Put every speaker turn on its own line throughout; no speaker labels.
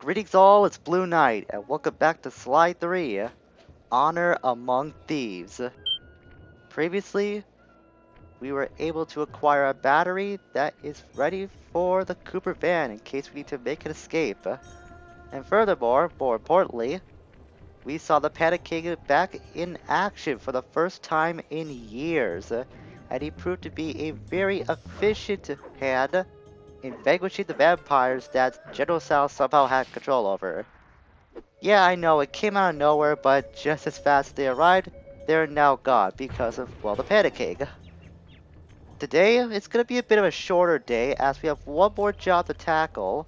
Greetings all, it's Blue Knight, and welcome back to Slide 3, Honor Among Thieves. Previously, we were able to acquire a battery that is ready for the Cooper van in case we need to make an escape. And furthermore, more importantly, we saw the Panic King back in action for the first time in years, and he proved to be a very efficient hand in vanquishing the vampires that General Tsao somehow had control over. Yeah, I know, it came out of nowhere, but just as fast as they arrived, they're now gone because of, well, the panicking. Today, it's gonna be a bit of a shorter day as we have one more job to tackle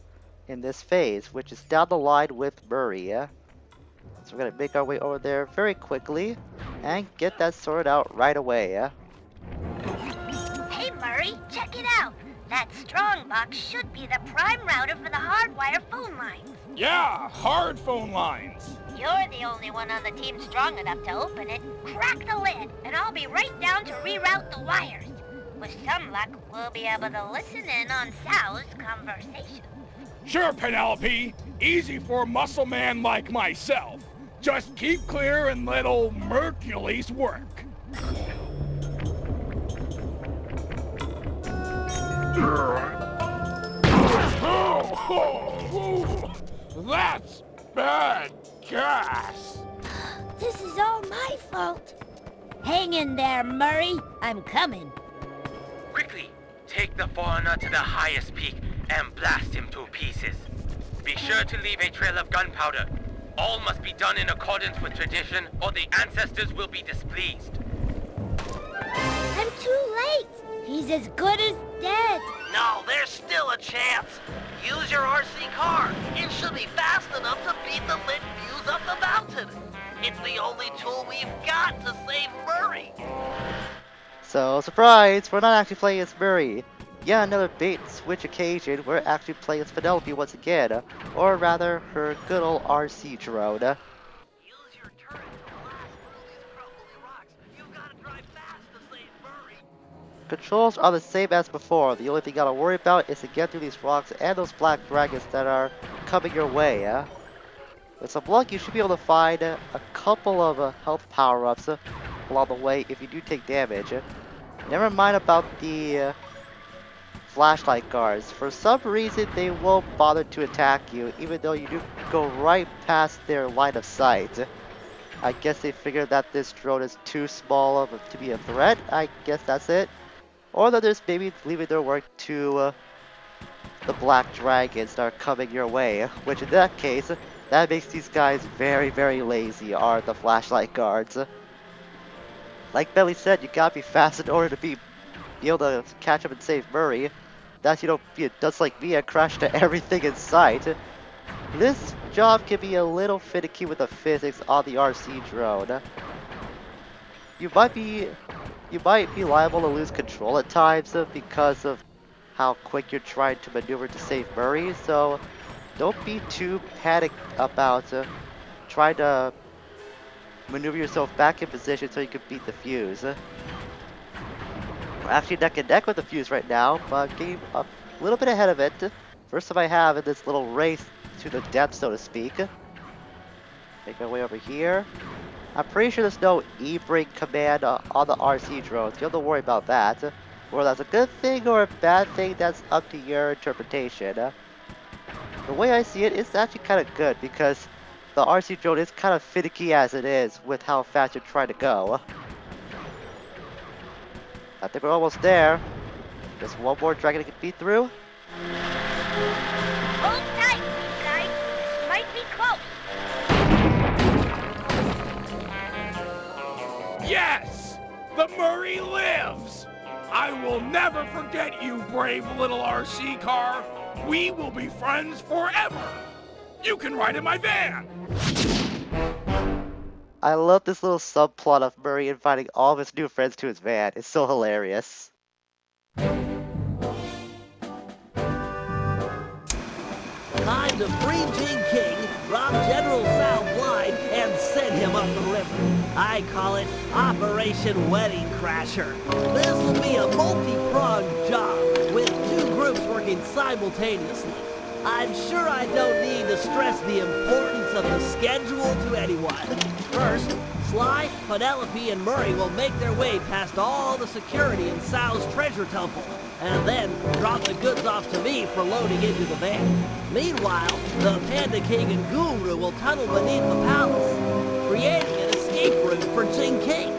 in this phase, which is down the line with Murray. So we're gonna make our way over there very quickly and get that sorted out right away.
Hey Murray, check it out. That strong box should be the prime router for the hardwire phone lines.
Yeah, hard phone lines.
You're the only one on the team strong enough to open it. Crack the lid, and I'll be right down to reroute the wires. With some luck, we'll be able to listen in on Tsao's conversation.
Sure, Penelope. Easy for a muscle man like myself. Just keep clear and let old Mercules work. That's bad gas.
This is all my fault. Hang in there, Murray. I'm coming.
Quickly, take the foreigner to the highest peak and blast him to pieces. Be sure to leave a trail of gunpowder. All must be done in accordance with tradition, or the ancestors will be displeased.
I'm too late. He's as good as dead.
No, there's still a chance. Use your RC car. It should be fast enough to beat the lit views up the mountain. It's the only tool we've got to save Murray.
So, surprise! We're not actually playing as Murray. Yeah, another bait and switch occasion. We're actually playing as Penelope once again. Or rather, her good old RC drone.
Use your turret to blast through these crumbly rocks. You've got to drive fast to save Murray.
Controls are the same as before. The only thing you gotta worry about is to get through these rocks and those black dragons that are coming your way. With some luck, you should be able to find a couple of health power-ups along the way if you do take damage. Never mind about the flashlight guards. For some reason, they won't bother to attack you, even though you do go right past their line of sight. I guess they figured that this drone is too small to be a threat. I guess that's it. Or that there's maybe leaving their work to the black dragons that are coming your way. Which in that case, that makes these guys very, very lazy, are the flashlight guards. Like Belly said, you gotta be fast in order to be able to catch up and save Murray. That's, you don't be a dust like me and crash to everything in sight. This job can be a little finicky with the physics on the RC drone. You might be liable to lose control at times because of how quick you're trying to maneuver to save Murray, so don't be too panicked about trying to maneuver yourself back in position so you can beat the fuse. We're actually neck and neck with the fuse right now, but getting a little bit ahead of it. First time I have in this little race to the death, so to speak. Make my way over here. I'm pretty sure there's no E-brake command on the RC drones. You don't have to worry about that. Whether that's a good thing or a bad thing, that's up to your interpretation. The way I see it, it's actually kind of good because the RC drone is kind of finicky as it is with how fast you're trying to go. I think we're almost there. Just one more dragon to get beat through.
Hold tight, guys. This might be close.
Yes! The Murray lives! I will never forget you, brave little RC car. We will be friends forever. You can ride in my van.
I love this little subplot of Murray inviting all of his new friends to his van. It's so hilarious.
Time to free Jing King, rob General Tsao blind, and send him up the river. I call it Operation Wedding Crasher. This will be a multi-pronged job with two groups working simultaneously. I'm sure I don't need to stress the importance of the schedule to anyone. First, Sly, Penelope, and Murray will make their way past all the security in Tsao's treasure temple, and then drop the goods off to me for loading into the van. Meanwhile, the Panda King and Guru will tunnel beneath the palace, creating an escape route for Jing King.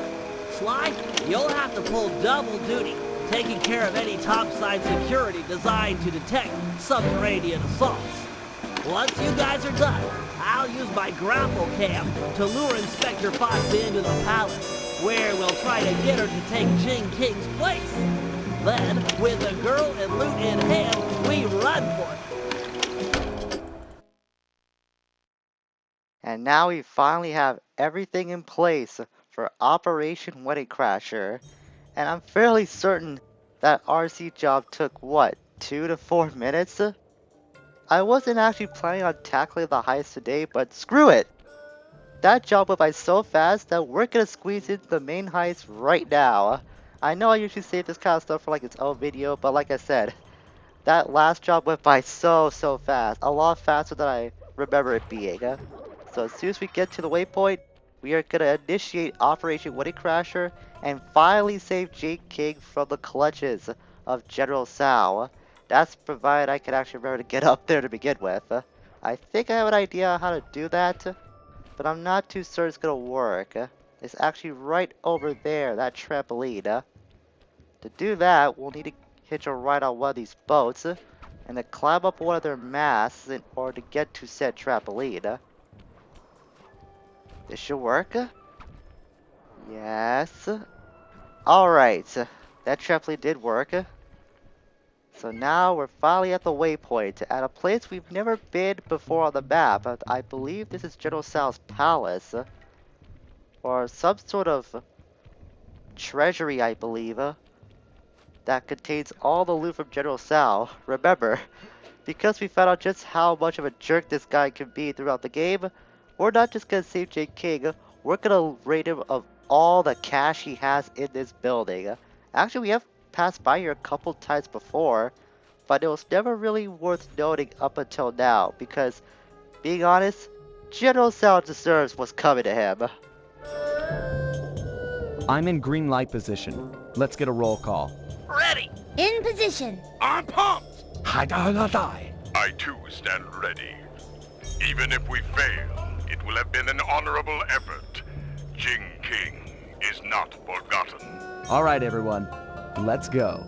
Sly, you'll have to pull double duty, taking care of any topside security designed to detect subterranean assaults. Once you guys are done, I'll use my grapple cam to lure Inspector Fox into the palace, where we'll try to get her to take Jing King's place. Then, with the girl and loot in hand, we run for it.
And now we finally have everything in place for Operation Wedding Crasher. And I'm fairly certain that RC job took, what, 2 to 4 minutes? I wasn't actually planning on tackling the heist today, but screw it! That job went by so fast that we're gonna squeeze into the main heist right now. I know I usually save this kind of stuff for like its own video, but like I said, that last job went by so fast. A lot faster than I remember it being. So as soon as we get to the waypoint, we are gonna initiate Operation Wedding Crasher and finally save Jing King from the clutches of General Tsao. That's provided I can actually remember to get up there to begin with. I think I have an idea on how to do that, but I'm not too certain it's gonna work. It's actually right over there, that trampoline. To do that, we'll need to hitch a ride on one of these boats, and then climb up one of their masts in order to get to said trampoline. This should work. Yes. Alright, that trampoline did work. So now we're finally at the waypoint, at a place we've never been before on the map. I believe this is General Tsao's palace, or some sort of treasury, I believe, that contains all the loot from General Tsao. Remember, because we found out just how much of a jerk this guy can be throughout the game, we're not just gonna save Jing King, we're gonna raid him of all the cash he has in this building. Actually, we have passed by here a couple times before, but it was never really worth noting up until now, because, being honest, General Tsao deserves what's coming to him.
I'm in green light position. Let's get a roll call.
Ready!
In position.
I'm pumped!
I too stand ready. Even if we fail, it will have been an honorable effort. Jing King is not forgotten.
All right, everyone. Let's go.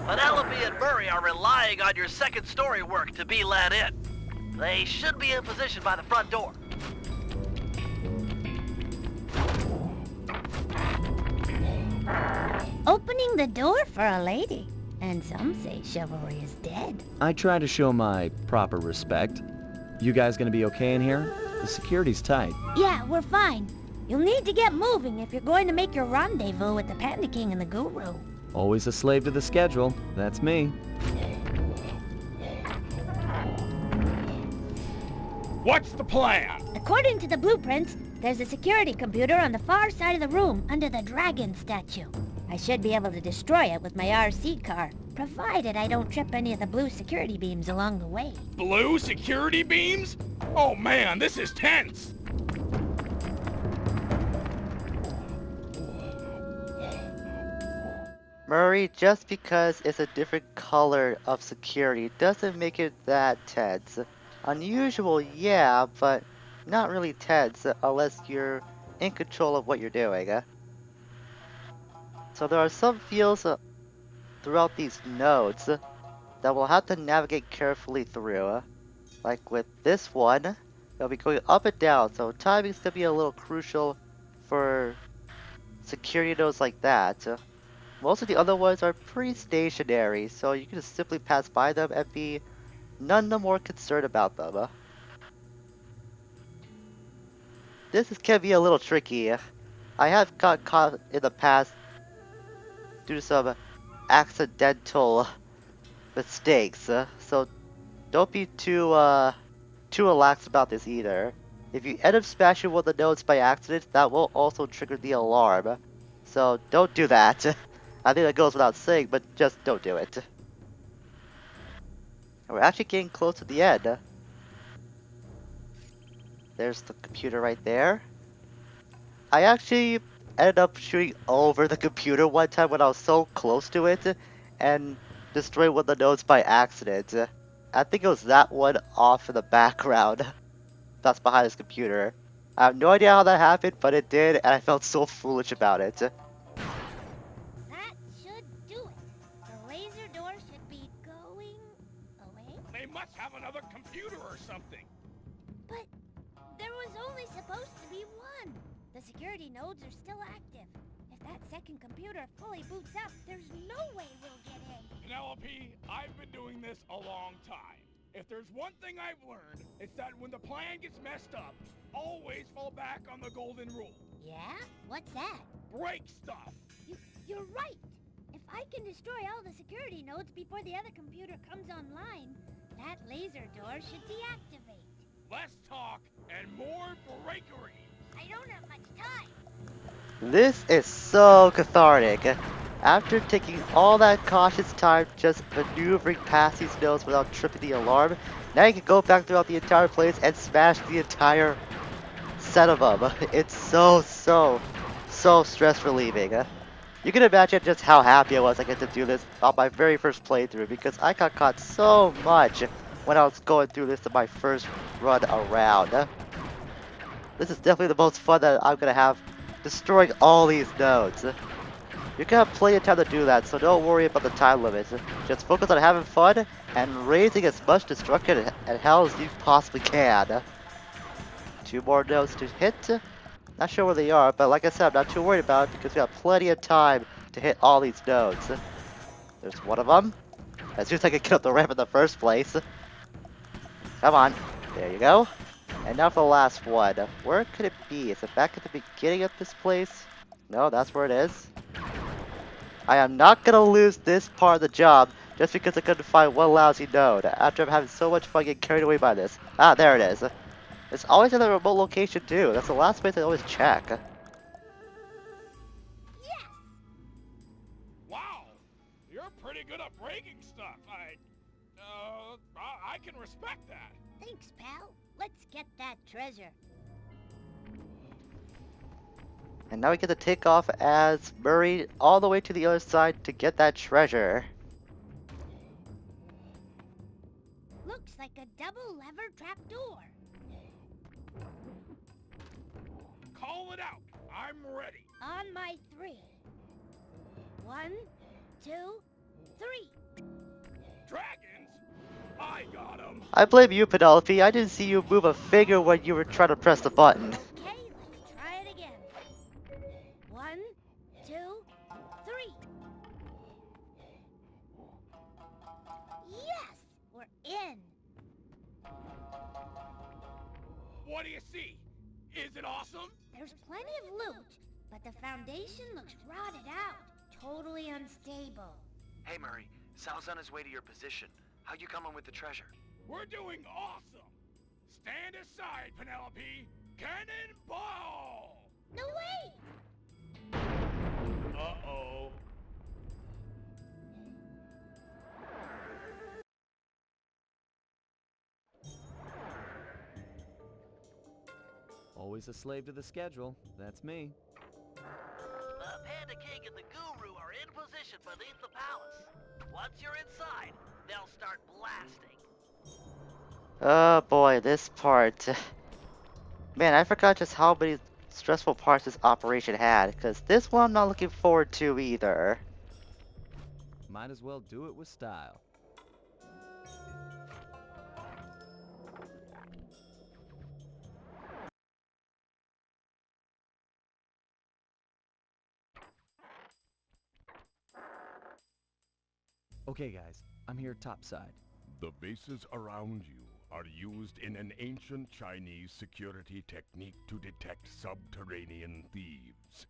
Penelope and Murray are relying on your second story work to be let in. They should be in position by the front door.
Opening the door for a lady. And some say chivalry is dead.
I try to show my proper respect. You guys gonna be okay in here? The security's tight.
Yeah, we're fine. You'll need to get moving if you're going to make your rendezvous with the Panda King and the Guru.
Always a slave to the schedule. That's me.
What's the plan?
According to the blueprints, there's a security computer on the far side of the room under the dragon statue. I should be able to destroy it with my RC car, provided I don't trip any of the blue security beams along the way.
Blue security beams? Oh man, this is tense!
Murray, just because it's a different color of security doesn't make it that tense. Unusual, yeah, but not really tense unless you're in control of what you're doing. So there are some fields throughout these nodes that we'll have to navigate carefully through. Like with this one, it'll be going up and down, so timing's gonna be a little crucial for security nodes like that. Most of the other ones are pretty stationary, so you can just simply pass by them and be none the more concerned about them. This can be a little tricky. I have got caught in the past due to some accidental mistakes, so don't be too relaxed about this either. If you end up smashing one of the nodes by accident, that will also trigger the alarm, so don't do that. I think that goes without saying, but just don't do it. We're actually getting close to the end. There's the computer right there. I actually ended up shooting over the computer one time when I was so close to it and destroyed one of the nodes by accident. I think it was that one off in the background that's behind this computer. I have no idea how that happened, but it did, and I felt so foolish about it.
That should do it. The laser door should be going away.
They must have another computer or something.
But there was only supposed to be one. The security nodes are still active. If that second computer fully boots up, there's no way we'll get in.
Penelope, I've been doing this a long time. If there's one thing I've learned, it's that when the plan gets messed up, always fall back on the golden rule.
Yeah? What's that?
Break stuff.
You're right. If I can destroy all the security nodes before the other computer comes online, that laser door should deactivate.
Less talk and more breakery.
I don't have much time.
This is so cathartic. After taking all that cautious time just maneuvering past these nodes without tripping the alarm, now you can go back throughout the entire place and smash the entire set of them. It's so stress relieving. You can imagine just how happy I was I get to do this on my very first playthrough, because I got caught so much when I was going through this in my first run around. This is definitely the most fun that I'm gonna have, destroying all these nodes. You're gonna have plenty of time to do that, so don't worry about the time limits. Just focus on having fun and raising as much destruction and hell as you possibly can. 2 more nodes to hit. Not sure where they are, but like I said, I'm not too worried about it because we have plenty of time to hit all these nodes. There's one of them. As soon as I can get up the ramp in the first place. Come on. There you go. And now for the last one. Where could it be? Is it back at the beginning of this place? No, that's where it is. I am not gonna lose this part of the job just because I couldn't find one lousy node after I'm having so much fun getting carried away by this. Ah, there it is. It's always in a remote location too. That's the last place I always check.
Yes!
Wow, you're pretty good at breaking stuff. I can respect that.
Thanks, pal. Let's get that treasure.
And now we get to take off as Murray all the way to the other side to get that treasure.
Looks like a double lever trapdoor.
Call it out. I'm ready.
On my 3. 1, 2, 3.
Dragons? I got 'em.
I blame you, Penelope. I didn't see you move a finger when you were trying to press the button.
Okay, let's try it again. 1, 2, 3. Yes! We're in!
What do you see? Is it awesome?
There's plenty of loot, but the foundation looks rotted out. Totally unstable.
Hey Murray, Tsao's on his way to your position. How you coming with the treasure?
We're doing awesome. Stand aside, Penelope. Cannonball!
No way!
Uh-oh.
Always a slave to the schedule. That's me.
The Panda King and the Guru are in position beneath the palace. Once you're inside, they'll start blasting.
Oh boy, this part. Man, I forgot just how many stressful parts this operation had, because this one I'm not looking forward to either.
Might as well do it with style. Okay guys, I'm here topside.
The bases around you are used in an ancient Chinese security technique to detect subterranean thieves.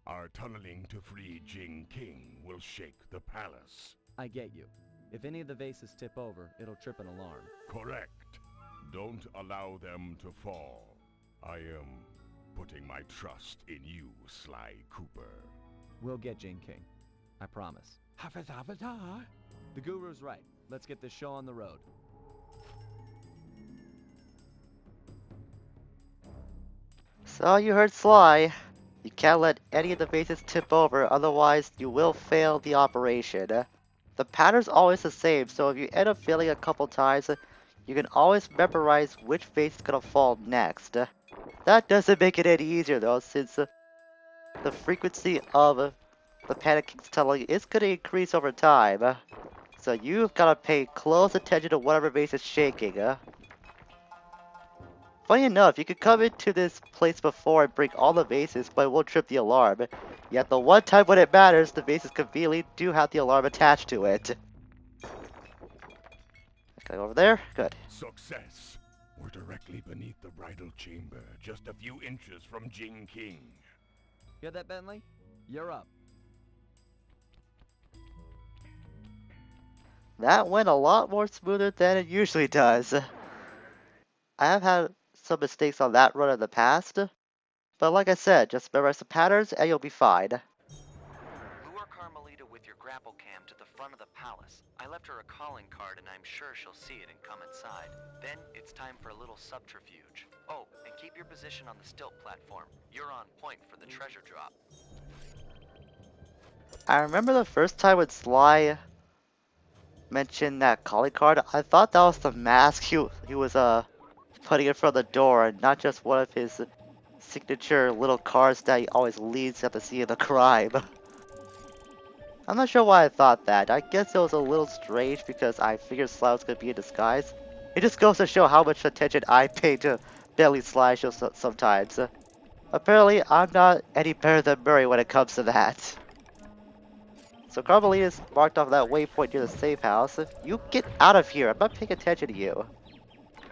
Our tunneling to free Jing King will shake the palace.
I get you. If any of the vases tip over, it'll trip an alarm.
Correct. Don't allow them to fall. I am putting my trust in you, Sly Cooper.
We'll get Jing King. I promise.
Ha-fa-da-fa-da.
The guru's right. Let's get this show on the road.
So you heard Sly. You can't let any of the bases tip over, otherwise you will fail the operation. The pattern's always the same, so if you end up failing a couple times, you can always memorize which base is gonna fall next. That doesn't make it any easier though, since the frequency of the Panic King's tunneling is gonna increase over time. So you've gotta pay close attention to whatever base is shaking. Funny enough, you could come into this place before and break all the bases, but it won't trip the alarm. Yet the one time when it matters, the bases conveniently do have the alarm attached to it. Can I go over there? Good.
Success. We're directly beneath the bridal chamber, just a few inches from Jing King.
Hear that, Bentley? You're up.
That went a lot more smoother than it usually does. I have had some mistakes on that run in the past, but like I said, just memorize the patterns and you'll be fine.
Lure Carmelita with your grapple cam to the front of the palace. I left her a calling card and I'm sure she'll see it and come inside. Then it's time for a little subterfuge. Oh, and keep your position on the stilt platform. You're on point for the treasure drop.
I remember the first time when Sly mentioned that calling card, I thought that was the mask he was putting in front of the door, and not just one of his signature little cards that he always leaves at the scene of the crime. I'm not sure why I thought that. I guess it was a little strange because I figured Sly was going to be in disguise. It just goes to show how much attention I pay to Bentley's slideshows sometimes. Apparently, I'm not any better than Murray when it comes to that. So Carmelita's marked off that waypoint near the safe house. You get out of here. I'm not paying attention to you.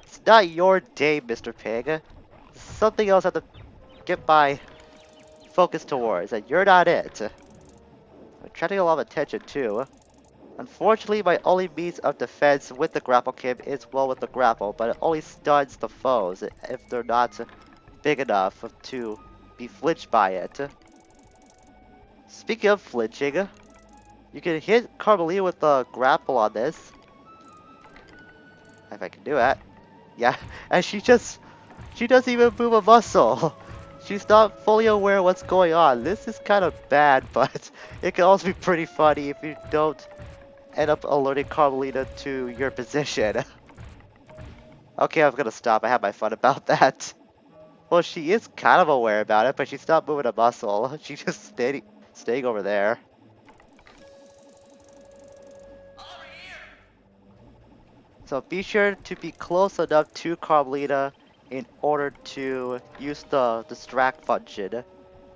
It's not your day, Mr. Pig. There's something else I have to get my focus towards, and you're not it. I'm attracting a lot of attention too. Unfortunately, my only means of defense with the grapple cam is well with the grapple, but it only stuns the foes if they're not big enough to be flinched by it. Speaking of flinching, you can hit Carmelita with the grapple on this. If I can do that. Yeah, and she doesn't even move a muscle. She's not fully aware of what's going on. This is kind of bad, but it can also be pretty funny if you don't end up alerting Carmelita to your position. Okay, I'm gonna stop. I have my fun about that. Well, she is kind of aware about it, but she's not moving a muscle. She's just staying over there. So be sure to be close enough to Carmelita in order to use the distract function.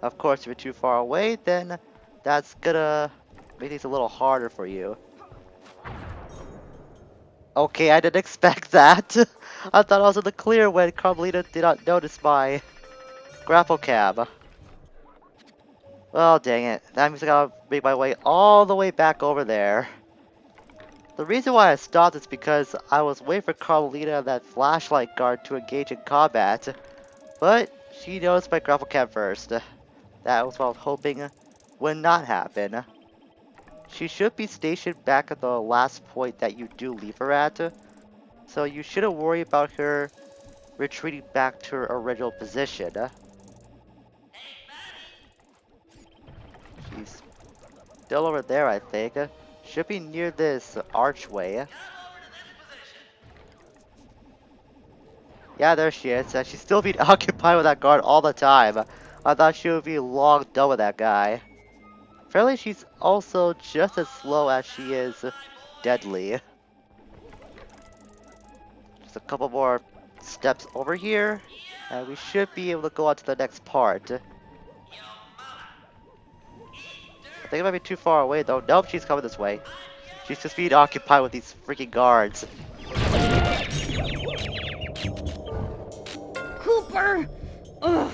Of course, if you're too far away, then that's gonna make things a little harder for you. Okay, I didn't expect that. I thought I was in the clear when Carmelita did not notice my grapple cab. Well, dang it. That means I gotta make my way all the way back over there. The reason why I stopped is because I was waiting for Carmelita and that flashlight guard to engage in combat, but she noticed my grapple cam first. That was what I was hoping would not happen. She should be stationed back at the last point that you do leave her at, so you shouldn't worry about her retreating back to her original position. She's still over there, I think. Should be near this archway. Yeah, there she is. She's still being occupied with that guard all the time. I thought she would be long done with that guy. Apparently she's also just as slow as she is deadly. Just a couple more steps over here, and we should be able to go on to the next part. I think it might be too far away though. Nope, she's coming this way. She's just being occupied with these freaking guards.
Cooper! Ugh!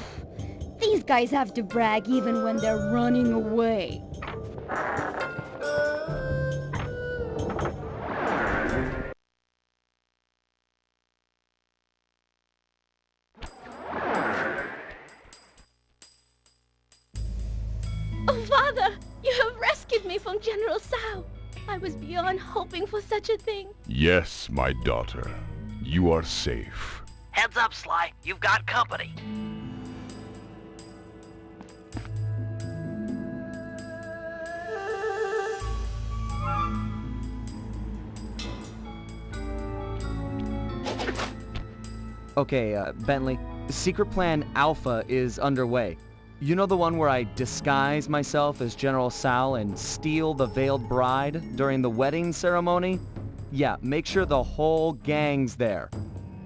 These guys have to brag even when they're running away. Oh, Father! You have rescued me from
General Tsao. I was beyond hoping for such a thing.
Yes, my daughter. You are safe.
Heads up, Sly. You've got company.
Okay, Bentley, Secret Plan Alpha is underway. You know the one where I disguise myself as General Tsao and steal the veiled bride during the wedding ceremony? Yeah, make sure the whole gang's there.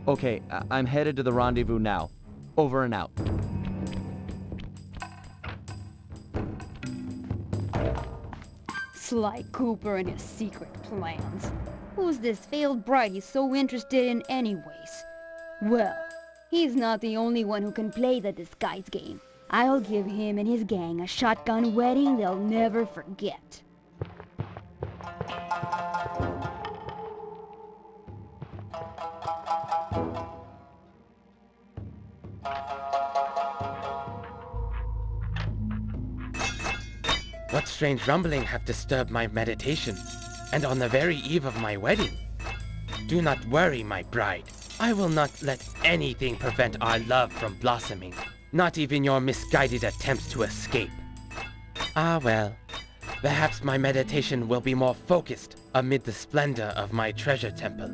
Okay, I'm headed to the rendezvous now. Over and out.
Sly Cooper and his secret plans. Who's this veiled bride he's so interested in anyways? Well, he's not the only one who can play the disguise game. I'll give him and his gang a shotgun wedding they'll never forget.
What strange rumbling have disturbed my meditation, and on the very eve of my wedding? Do not worry, my bride. I will not let anything prevent our love from blossoming. Not even your misguided attempts to escape. Ah well, perhaps my meditation will be more focused amid the splendor of my treasure temple.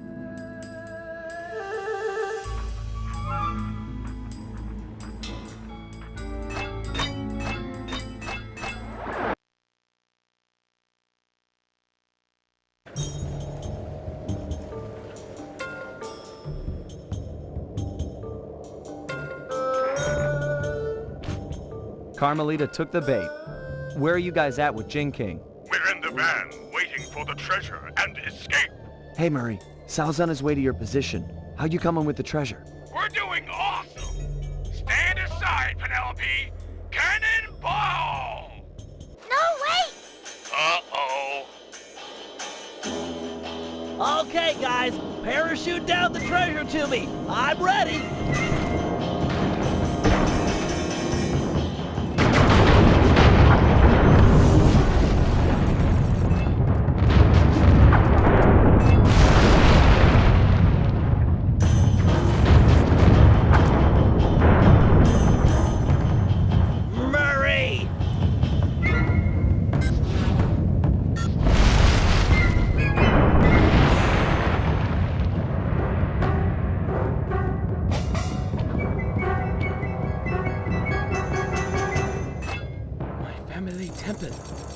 Carmelita took the bait. Where are you guys at with Jing King?
We're in the van, waiting for the treasure and escape.
Hey, Murray. Sal's on his way to your position. How you coming with the treasure?
We're doing awesome! Stand aside, Penelope! Cannonball!
No, wait!
Uh-oh.
Okay, guys, parachute down the treasure to me. I'm ready.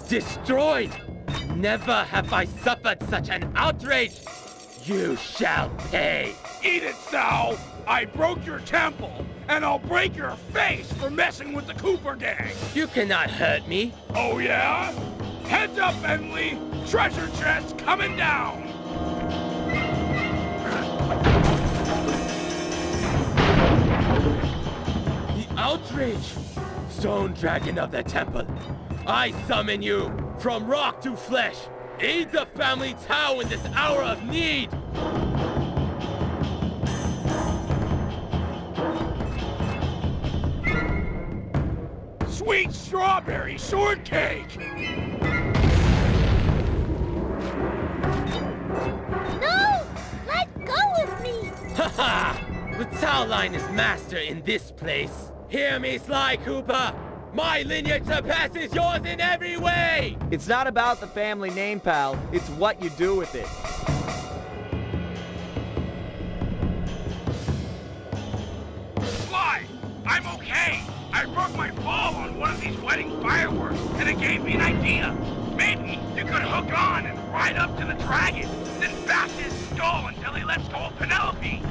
Destroyed! Never have I suffered such an outrage! You shall pay!
Eat it, Tsao! I broke your temple, and I'll break your face for messing with the Cooper gang!
You cannot hurt me!
Oh yeah? Heads up, Bentley! Treasure chest coming down!
The outrage! Stone Dragon of the Temple! I summon you from rock to flesh! Aid the family Tsao in this hour of need!
Sweet strawberry shortcake!
No! Let go of me!
Haha! The Tsao line is master in this place! Hear me, Sly Cooper! My lineage surpasses yours in every way!
It's not about the family name, pal. It's what you do with it.
Sly, I'm okay. I broke my ball on one of these wedding fireworks, and it gave me an idea. Maybe you could hook on and ride up to the dragon, then bash his skull until he lets go of Penelope.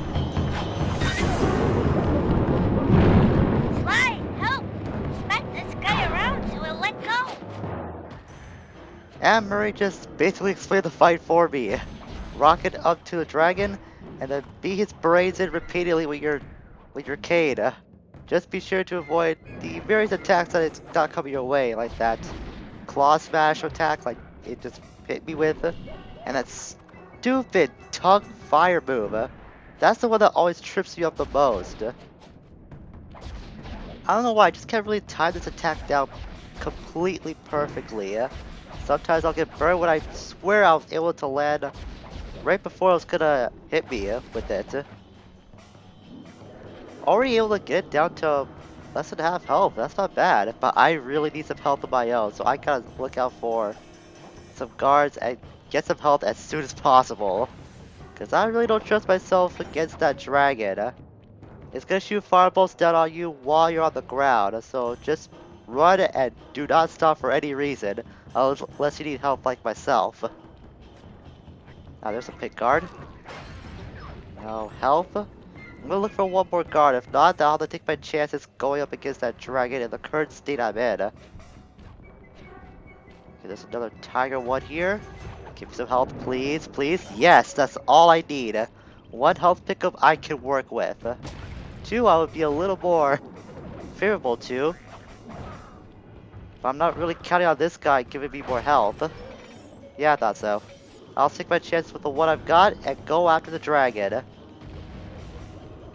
Sly, help! Smack this guy around so he'll let go.
And Murray just basically explained the fight for me. Rocket up to the dragon, and then beat his brains in repeatedly with your cane. Just be sure to avoid the various attacks that it's not coming your way, like that claw smash attack, like it just hit me with, and that stupid tongue fire move. That's the one that always trips me up the most. I don't know why, I just can't really time this attack down completely perfectly. sometimes I'll get burned when I swear I was able to land right before it was gonna hit me with it. Already able to get down to less than half health. That's not bad, but I really need some health of my own, so I gotta look out for some guards and get some health as soon as possible. Because I really don't trust myself against that dragon. It's gonna shoot fireballs down on you while you're on the ground, so just run and do not stop for any reason, unless you need help like myself. Now there's a pit guard. No health. I'm gonna look for one more guard. If not, then I'll have to take my chances going up against that dragon in the current state I'm in. Okay, there's another tiger one here. Give me some health, please, please. Yes, that's all I need. One health pickup I can work with. Two, I would be a little more favorable to. But I'm not really counting on this guy giving me more health. Yeah, I thought so. I'll take my chance with the one I've got and go after the dragon.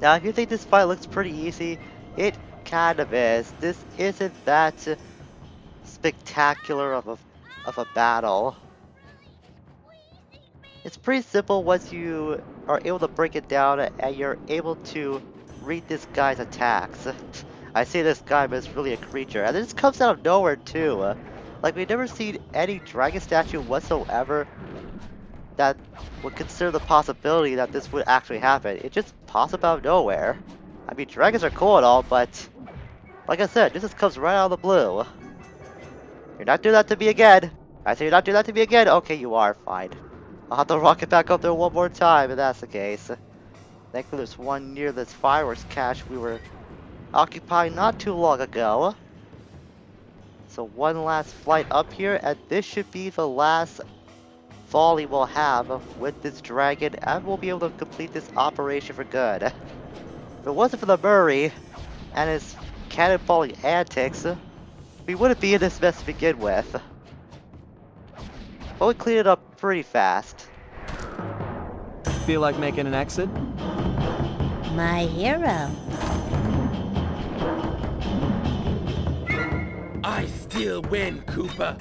Now, if you think this fight looks pretty easy, it kind of is. This isn't that spectacular of a battle. It's pretty simple once you are able to break it down and you're able to read this guy's attacks. I say this guy, but it's really a creature. And this comes out of nowhere too. Like, we've never seen any dragon statue whatsoever that would consider the possibility that this would actually happen. It just pops up out of nowhere. I mean, dragons are cool and all, but like I said, this just comes right out of the blue. You're not doing that to me again. I say you're not doing that to me again. Okay, you are. Fine. I'll have to rocket back up there one more time if that's the case. Thankfully, there's one near this fireworks cache we were occupying not too long ago. So one last flight up here, and this should be the last volley we'll have with this dragon, and we'll be able to complete this operation for good. If it wasn't for the Murray and his cannonballing antics, we wouldn't be in this mess to begin with. But we cleaned it up pretty fast.
Feel like making an exit?
My hero.
I still win, Cooper.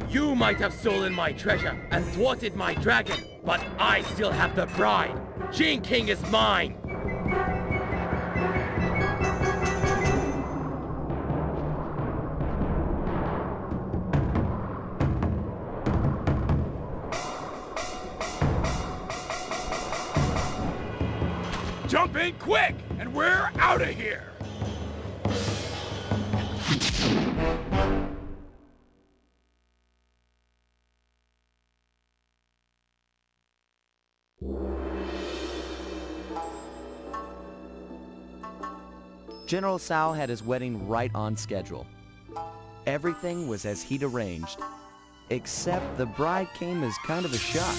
You might have stolen my treasure and thwarted my dragon, but I still have the bride. Jing King is mine.
Jump in quick, and we're out of here.
General Tsao had his wedding right on schedule. Everything was as he'd arranged, except the bride came as kind of a shock.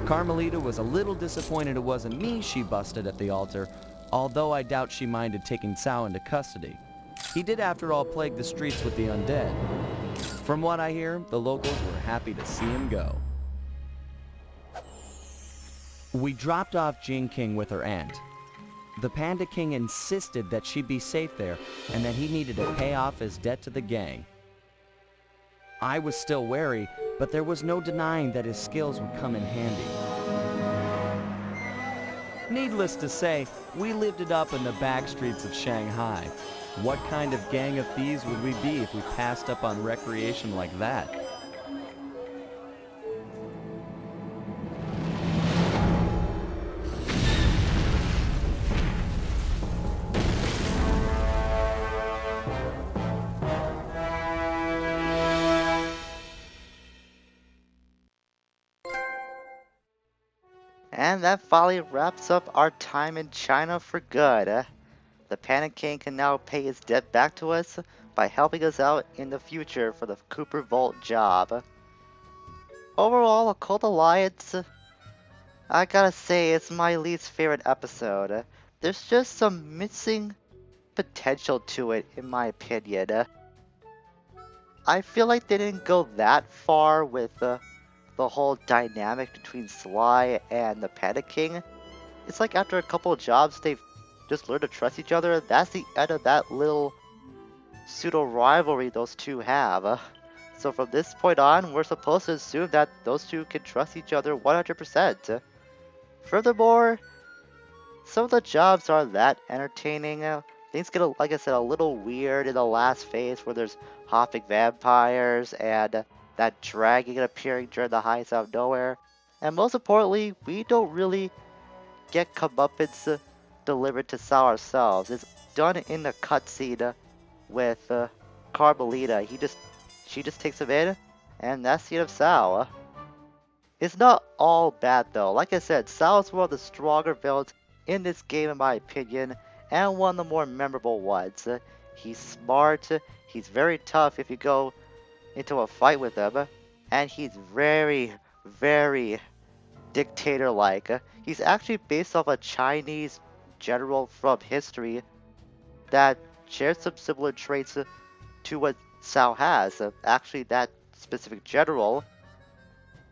Carmelita was a little disappointed it wasn't me she busted at the altar, although I doubt she minded taking Tsao into custody. He did, after all, plague the streets with the undead. From what I hear, the locals were happy to see him go. We dropped off Jing King with her aunt. The Panda King insisted that she'd be safe there and that he needed to pay off his debt to the gang. I was still wary, but there was no denying that his skills would come in handy. Needless to say, we lived it up in the back streets of Shanghai. What kind of gang of thieves would we be if we passed up on recreation like that?
And that finally wraps up our time in China for good. The Panda King can now pay his debt back to us by helping us out in the future for the Cooper Vault job. Overall, Occult Alliance, I gotta say, it's my least favorite episode. There's just some missing potential to it, in my opinion. I feel like they didn't go that far with the whole dynamic between Sly and the Panda King. It's like after a couple of jobs, they've just learn to trust each other. That's the end of that little pseudo rivalry those two have. So from this point on, we're supposed to assume that those two can trust each other 100%. Furthermore, some of the jobs aren't that entertaining. Things get, like I said, a little weird in the last phase where there's hopping vampires and that dragon appearing during the heist out of nowhere. And most importantly, we don't really get comeuppance delivered to Tsao ourselves. It's done in the cutscene with Carmelita. She just takes him in, and that's the end of Tsao. It's not all bad though. Like I said, Tsao is one of the stronger villains in this game in my opinion, and one of the more memorable ones. He's smart, he's very tough if you go into a fight with him, and he's very, very dictator-like. He's actually based off a Chinese general from history that shares some similar traits to what Tsao has. Actually, that specific general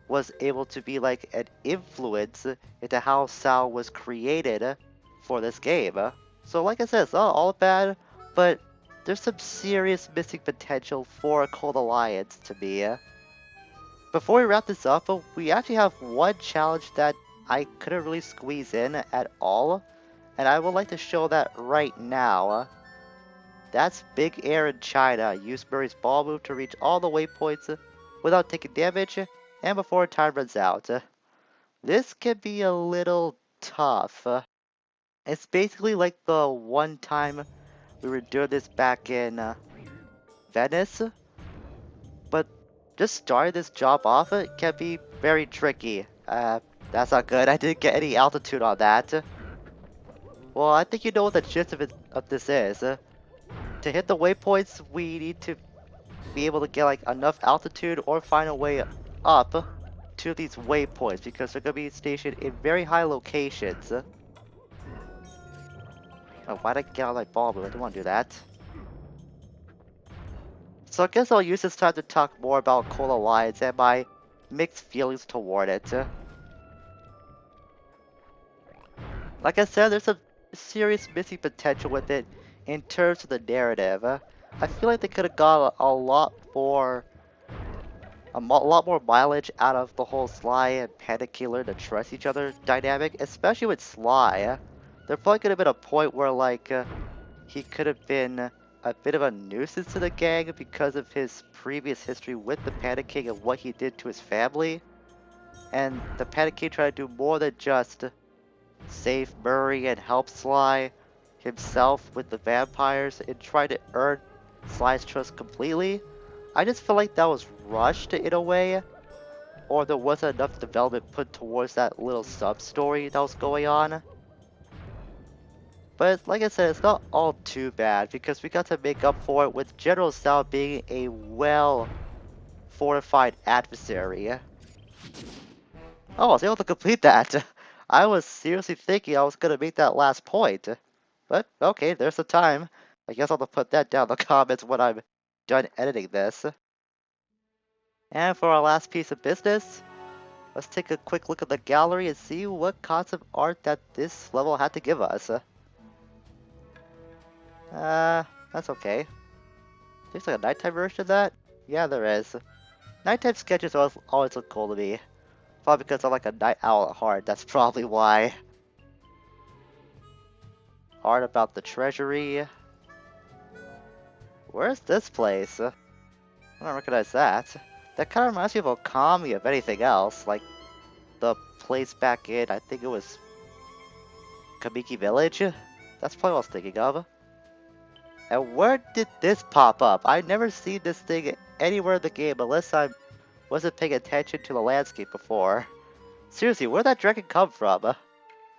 was able to be like an influence into how Tsao was created for this game. So like I said, it's not all bad, but there's some serious missing potential for a Cold Alliance to me. Before we wrap this up, we actually have one challenge that I couldn't really squeeze in at all, and I would like to show that right now. That's Big Air in China. Use Murray's ball move to reach all the waypoints without taking damage, and before time runs out. This can be a little tough. It's basically like the one time we were doing this back in Venice, but just starting this job off can be very tricky. That's not good. I didn't get any altitude on that. Well, I think you know what the gist of this is. To hit the waypoints, we need to be able to get like enough altitude or find a way up to these waypoints because they're going to be stationed in very high locations. Oh, why'd I get out of my ball move? I didn't want to do that. So I guess I'll use this time to talk more about Cold Alliance and my mixed feelings toward it. Like I said, there's some serious missing potential with it in terms of the narrative. I feel like they could have got a lot more mileage out of the whole Sly and Panic Killer to trust each other dynamic, especially with Sly. There probably could have been a point where like he could have been a bit of a nuisance to the gang because of his previous history with the Panic King and what he did to his family. And the Panic King tried to do more than just save Murray and help Sly himself with the vampires and try to earn Sly's trust completely. I just feel like that was rushed in a way, or there wasn't enough development put towards that little sub-story that was going on. But like I said, it's not all too bad because we got to make up for it with General Tsao being a well-fortified adversary. Oh, I was able to complete that! I was seriously thinking I was gonna make that last point. But, okay, there's the time. I guess I'll have to put that down in the comments when I'm done editing this. And for our last piece of business, let's take a quick look at the gallery and see what concept art that this level had to give us. That's okay. There's like a nighttime version of that? Yeah, there is. Nighttime sketches always look cool to me. Probably because I'm like a night owl at heart, that's probably why. Art about the treasury. Where's this place? I don't recognize that. That kind of reminds me of Okami, if anything else. Like, the place back in, I think it was Kamiki Village? That's probably what I was thinking of. And where did this pop up? I've never seen this thing anywhere in the game unless I wasn't paying attention to the landscape before. Seriously, where'd that dragon come from?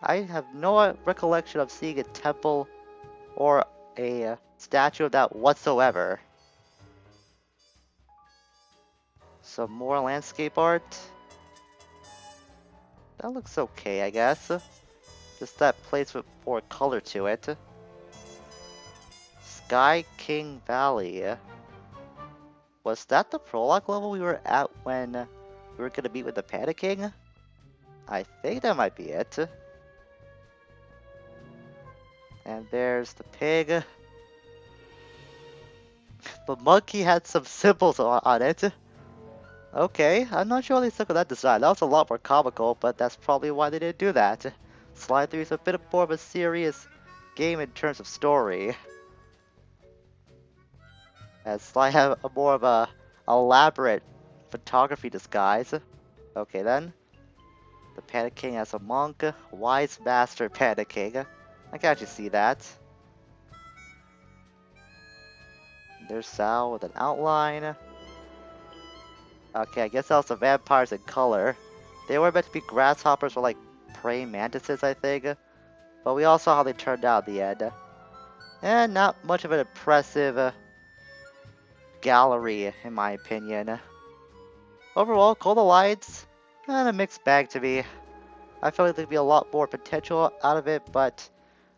I have no recollection of seeing a temple or a statue of that whatsoever. Some more landscape art. That looks okay, I guess. Just that place with more color to it. Sky King Valley. Was that the prologue level we were at when we were gonna meet with the Panda King? I think that might be it. And there's the pig. The monkey had some symbols on it. Okay, I'm not sure they stuck with that design. That was a lot more comical, but that's probably why they didn't do that. Sly 3 is a bit more of a serious game in terms of story. As Sly have a more of a elaborate photography disguise. Okay then. The Panda King as a monk. Wise Master Panda King. I can actually see that. There's Tsao with an outline. Okay, I guess that was the vampires in color. They were meant to be grasshoppers or like praying mantises, I think. But we all saw how they turned out in the end. And not much of an impressive gallery, in my opinion. Overall, Cold Alliance, kind of mixed bag to me. I feel like there'd be a lot more potential out of it, but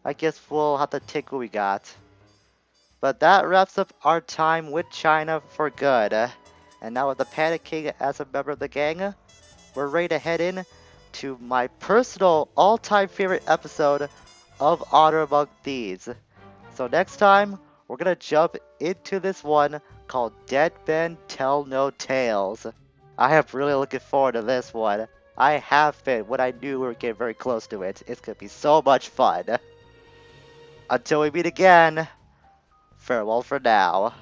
I guess we'll have to take what we got. But that wraps up our time with China for good. And now with the Panda King as a member of the gang, we're ready to head in to my personal all-time favorite episode of Honor Among Thieves. So next time, we're gonna jump into this one called Dead Men Tell No Tales. I am really looking forward to this one. I have been when I knew we were getting very close to it. It's gonna be so much fun. Until we meet again, farewell for now.